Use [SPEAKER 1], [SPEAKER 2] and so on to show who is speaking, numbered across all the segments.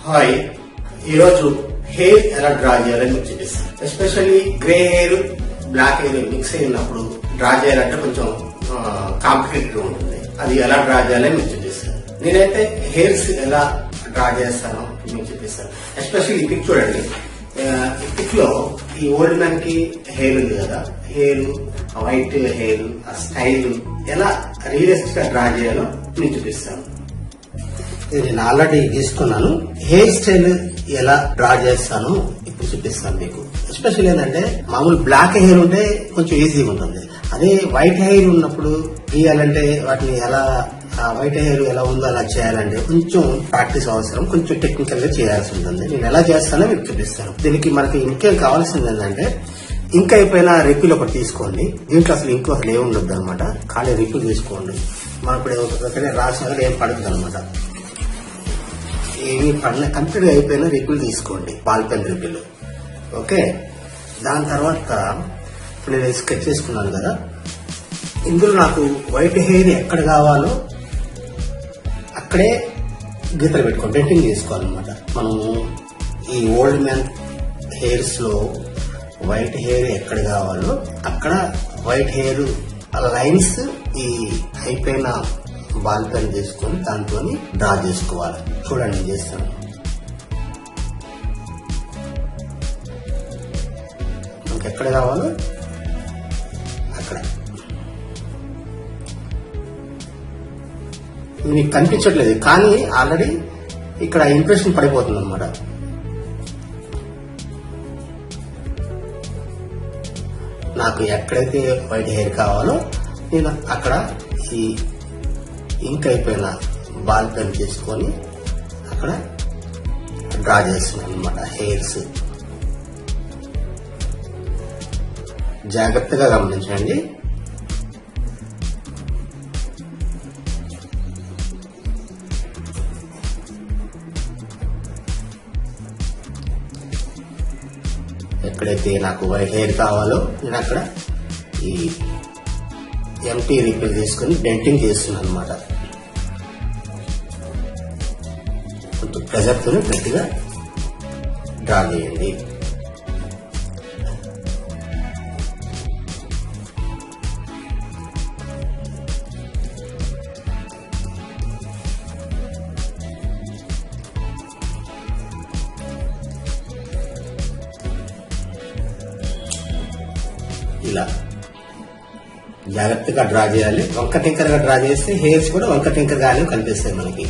[SPEAKER 1] Hi, ఈరోజు hair ఎలా draw చేయాలని మీకు చూపిస్తాను. Especially grey hair, black hair mix అయినప్పుడు డ్రా చేయాలంటే కొంచెం కాంప్లికేటెడ్ ఉంటుంది. అది ఎలా డ్రా చేయాలని మీకు చూపిస్తాను. నేనైతే హెయిర్స్ ఎలా డ్రా చేస్తానో మీకు చూపిస్తాను. ఎస్పెషల్లీ ఈ పిక్ చూడండి. ఈ పిక్ లో ఈ ఓల్డ్ మ్యాన్ కి హెయిర్ ఉంది కదా, హెయిర్ వైట్ హెయిర్ ఆ స్టైల్ ఎలా రియలిస్టిక్ గా డ్రా చేయాలో మీకు చూపిస్తాను. నేను ఆల్రెడీ తీసుకున్నాను. హెయిర్ స్టైల్ ఎలా డ్రా చేస్తాను ఇప్పుడు చూపిస్తాను మీకు. ఎస్పెషల్ ఏంటంటే మామూలు బ్లాక్ హెయిర్ ఉంటే కొంచెం ఈజీగా ఉంటుంది. అదే వైట్ హెయిర్ ఉన్నప్పుడు గీయాలంటే వాటిని ఎలా వైట్ హెయిర్ ఎలా ఉందో అలా చేయాలంటే కొంచెం ప్రాక్టీస్ అవసరం, కొంచెం టెక్నికల్ గా చేయాల్సి ఉంటుంది. నేను ఎలా చేస్తానో మీకు చూపిస్తాను. దీనికి మనకి ఇంకేం కావాల్సింది ఏంటంటే ఇంక్ అయిపోయిన రిపిల్ ఒకటి తీసుకోండి. దీంట్లో అసలు ఇంకో అసలు ఏముండద్దు అనమాట. ఖాళీ రిపిల్ తీసుకోండి. మనం ఇప్పుడు రాసిన ఏం పడుతుంది అనమాట. ఏమి పడిన కంప్లీట్ గా అయిపోయిన రిపిల్ తీసుకోండి, బాల్ పెన్ రిపిల్. ఓకే, దాని తర్వాత ఇప్పుడు నేను స్కెచ్ చేసుకున్నాను కదా, ఇందులో నాకు వైట్ హెయిర్ ఎక్కడ కావాలో అక్కడే గీతలు పెట్టుకోండి, డెంటింగ్ చేసుకోవాలన్నమాట. మనము ఈ ఓల్డ్ మ్యాన్ హెయిర్స్ లో వైట్ హెయిర్ ఎక్కడ కావాలో అక్కడ వైట్ హెయిర్ లైన్స్ ఈ అయిపోయిన బాల్ పెన్ చేసుకొని దాంతో డ్రా చేసుకోవాలి. చూడండి, నేను చేస్తాను. మనకి ఎక్కడ కావాలో అక్కడ. మీకు కనిపించట్లేదు కానీ ఆల్రెడీ ఇక్కడ ఇంప్రెషన్ పడిపోతుంది అనమాట. నాకు ఎక్కడైతే వైట్ హెయిర్ కావాలో నేను అక్కడ ఈ ఇంక్ అయిపోయిన బాల్ పెన్ తీసుకొని అక్కడ డ్రా చేస్తున్నాను అనమాట హెయిర్స్. జాగ్రత్తగా గమనించండి. ఎక్కడైతే నాకు వైట్ హెయిర్ కావాలో నేను అక్కడ ఈ ఎంటీ రిపిల్ తీసుకుని డెంటింగ్ చేస్తున్నాను అనమాట. కొంచెం ప్రెజర్తో గట్టిగా డ్రా చేయండి. ఇలా జాగ్రత్తగా డ్రా చేయాలి. వంక టింకర్ గా డ్రా చేస్తే హెయిర్స్ కూడా వంక టింకర్ గానే కనిపిస్తాయి మనకి.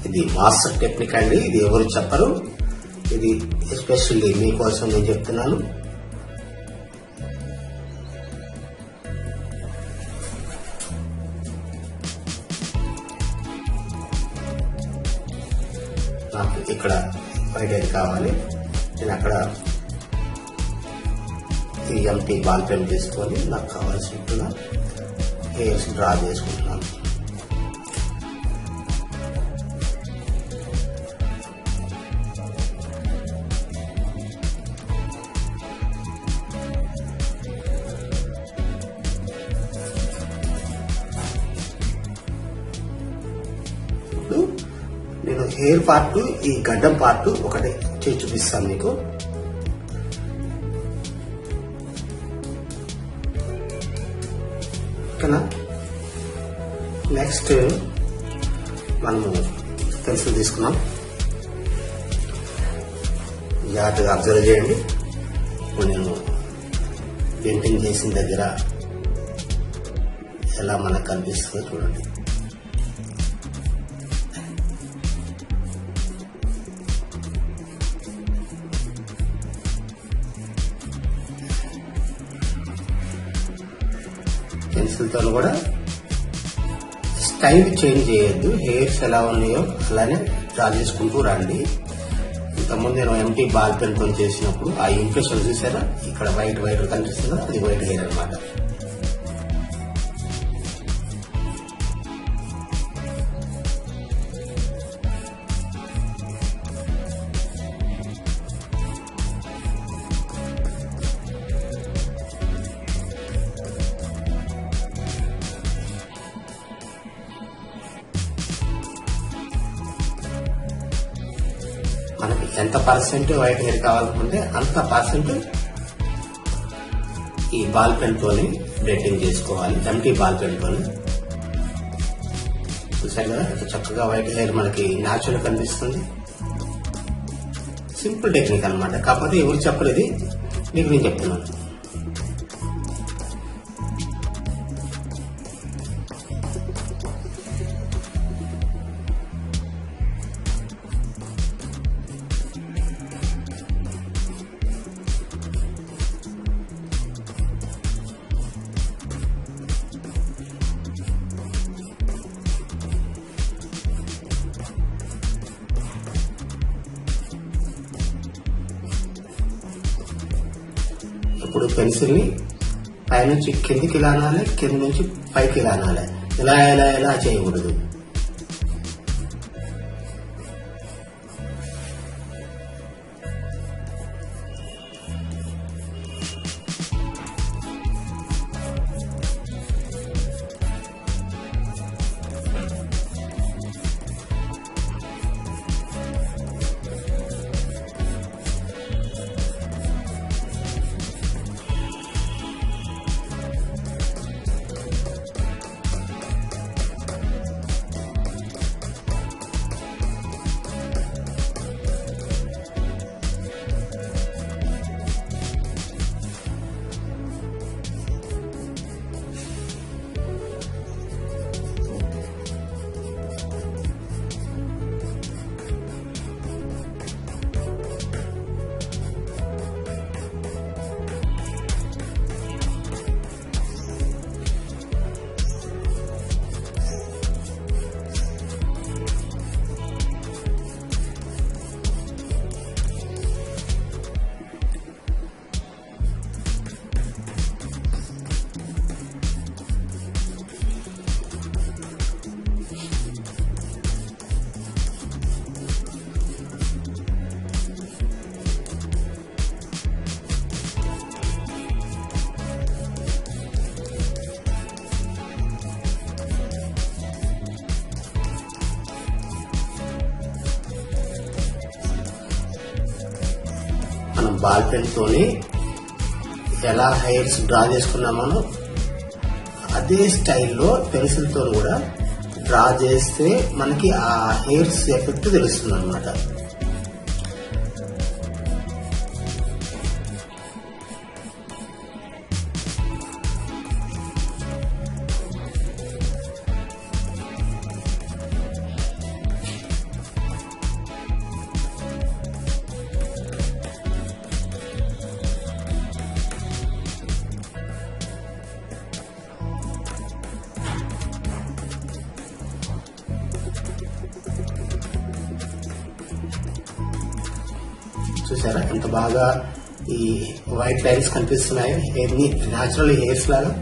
[SPEAKER 1] ఇది మాస్టర్ టెక్నిక్ అండి. ఇది ఎవరు చెప్పరు. ఇది ఎస్పెషల్లీ మీకోసం నేను చెప్తున్నాను. నాకు ఇక్కడ వైట్ హెయిర్ కావాలి. నేను అక్కడ ఈ ఎంటీ బాల్ పెన్ తీసుకొని నాకు కావాల్సిన హెయిర్స్ డ్రా చేసుకుంటున్నాను. నేను హెయిర్ పార్ట్, ఈ గడ్డం పార్ట్ ఒకటి చేసి చూపిస్తాను మీకు. ఓకేనా? నెక్స్ట్ మనము పెన్సిల్ తీసుకున్నాం. జాగ్రత్తగా అబ్జర్వ్ చేయండి. ఇప్పుడు నేను పెయింటింగ్ చేసిన దగ్గర ఎలా మనకు కనిపిస్తుందో చూడండి. పెన్సిల్తో కూడా స్టైల్ చేంజ్ చేయొద్దు, హెయిర్స్ ఎలా ఉన్నాయో అలానే డ్రా చేసుకుంటూ రండి. ఇంతకుముందు నేను ఎంటీ బాల్ పెన్ తో చేసినప్పుడు ఆ ఇంప్రెషన్ చూసారా, ఇక్కడ వైట్ వైట్ కనిపిస్తుందా, అది వైట్ హెయిర్ అనమాట. మనకి ఎంత పర్సెంట్ వైట్ హెయిర్ కావాలనుకుంటే అంత పర్సెంట్ ఈ బాల్ పెన్ తోని బ్లెండింగ్ చేసుకోవాలి, ఎంటీ బాల్ పెన్ తోని. చూసారు కదా ఎంత చక్కగా వైట్ హెయిర్ మనకి న్యాచురల్ కనిపిస్తుంది. సింపుల్ టెక్నిక్ అనమాట, కాకపోతే ఎవరు చెప్పలేదు, మీకు నేను చెప్తున్నాను. ఇప్పుడు పెన్సిల్ ని పైనుంచి కిందికి ఇలా అనాలి, కింద నుంచి పైకి ఇలా అనాలి, ఇలా ఇలా ఇలా చేయకూడదు. మనం బాల్ పెన్ తోని ఎలా హెయిర్స్ డ్రా చేసుకున్నామో అదే స్టైల్లో పెన్సిల్ తో కూడా డ్రా చేస్తే మనకి ఆ హెయిర్స్ ఎఫెక్ట్ తెలుస్తుంది అన్నమాట. చూసారా ఎంత బాగా ఈ వైట్ లైన్స్ కనిపిస్తున్నాయి హెయిర్ ని న్యాచురల్ హెయిర్స్ లాగా.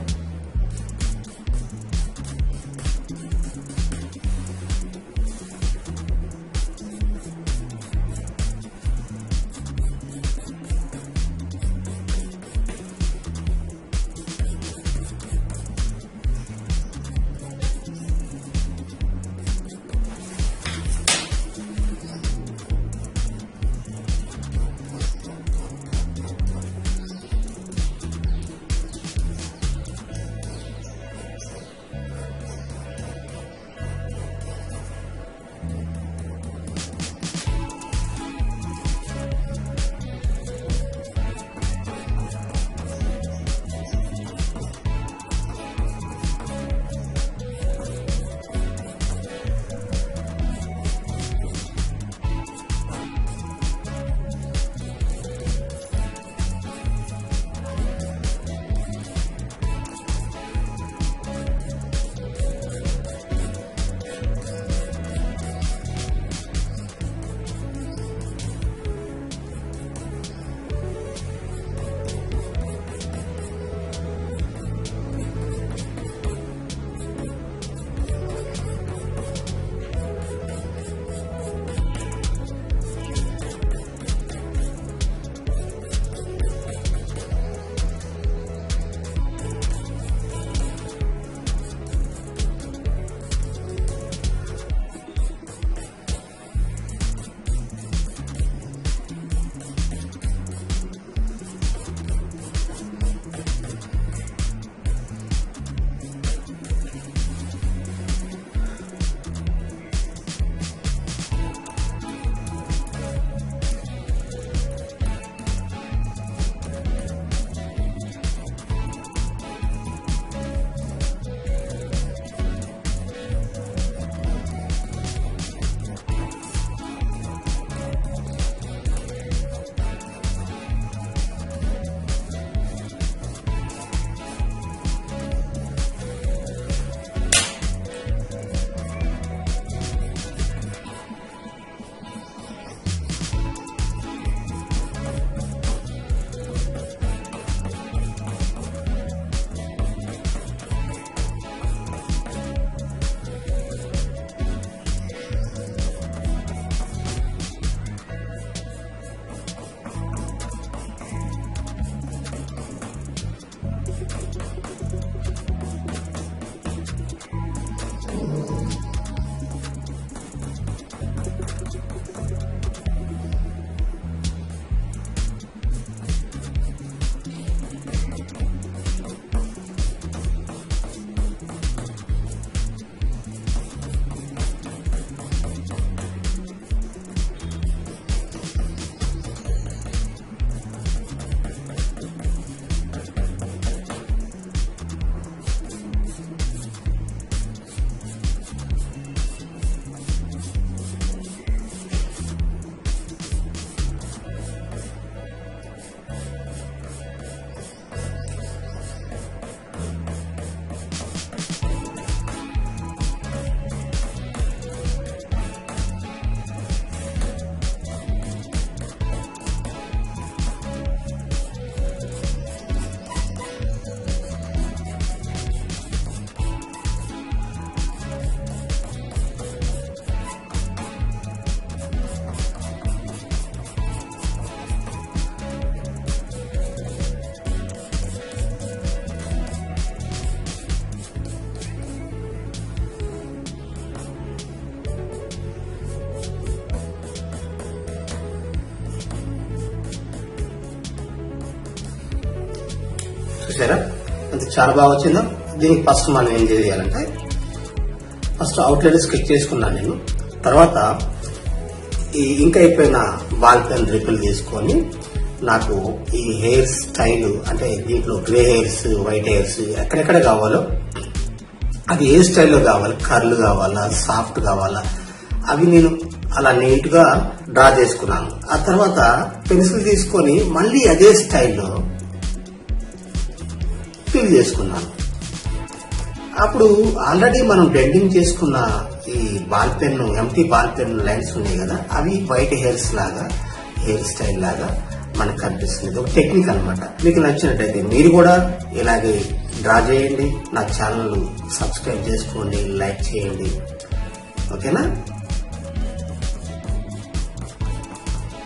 [SPEAKER 1] చాలా బాగా వచ్చిందో. దీనికి ఫస్ట్ మనం ఏం చేయాలంటే ఫస్ట్ అవుట్లైన్ స్కెచ్ చేసుకున్నాను నేను. తర్వాత ఈ ఇంక్ అయిపోయిన బాల్ పెన్ రిపిల్ తీసుకొని నాకు ఈ హెయిర్ స్టైల్ అంటే దీంట్లో గ్రే హెయిర్స్, వైట్ హెయిర్స్ ఎక్కడెక్కడ కావాలో అది ఏ స్టైల్లో కావాలి, కర్ల్ కావాలా, సాఫ్ట్ కావాలా, అవి నేను అలా నీట్ గా డ్రా చేసుకున్నాను. ఆ తర్వాత పెన్సిల్ తీసుకొని మళ్ళీ అదే స్టైల్లో ఫిల్ చేసుకున్నాను. అప్పుడు ఆల్రెడీ మనం బ్లెండింగ్ చేసుకున్న ఈ ball pen, empty ball pen lines ఉన్నాయి కదా, అవి వైట్ హెయిర్స్ లాగా, హెయిర్ స్టైల్ లాగా మనకు కనిపిస్తుంది. ఒక టెక్నిక్ అన్నమాట. మీకు నచ్చినట్టయితే మీరు కూడా ఇలాగే డ్రా చేయండి. నా ఛానల్ సబ్స్క్రైబ్ చేసుకోండి, లైక్ చేయండి. ఓకేనా?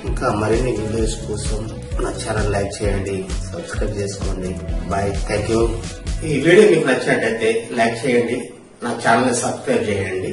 [SPEAKER 1] ఇంకా మరిన్ని వీడియోస్ కోసం నా ఛానల్ లైక్ చేయండి, సబ్స్క్రైబ్ చేసుకోండి. Bye, thank you. ఈ వీడియో మీకు నచ్చినట్టయితే లైక్ చేయండి, నా ఛానల్ సబ్స్క్రైబ్ చేయండి.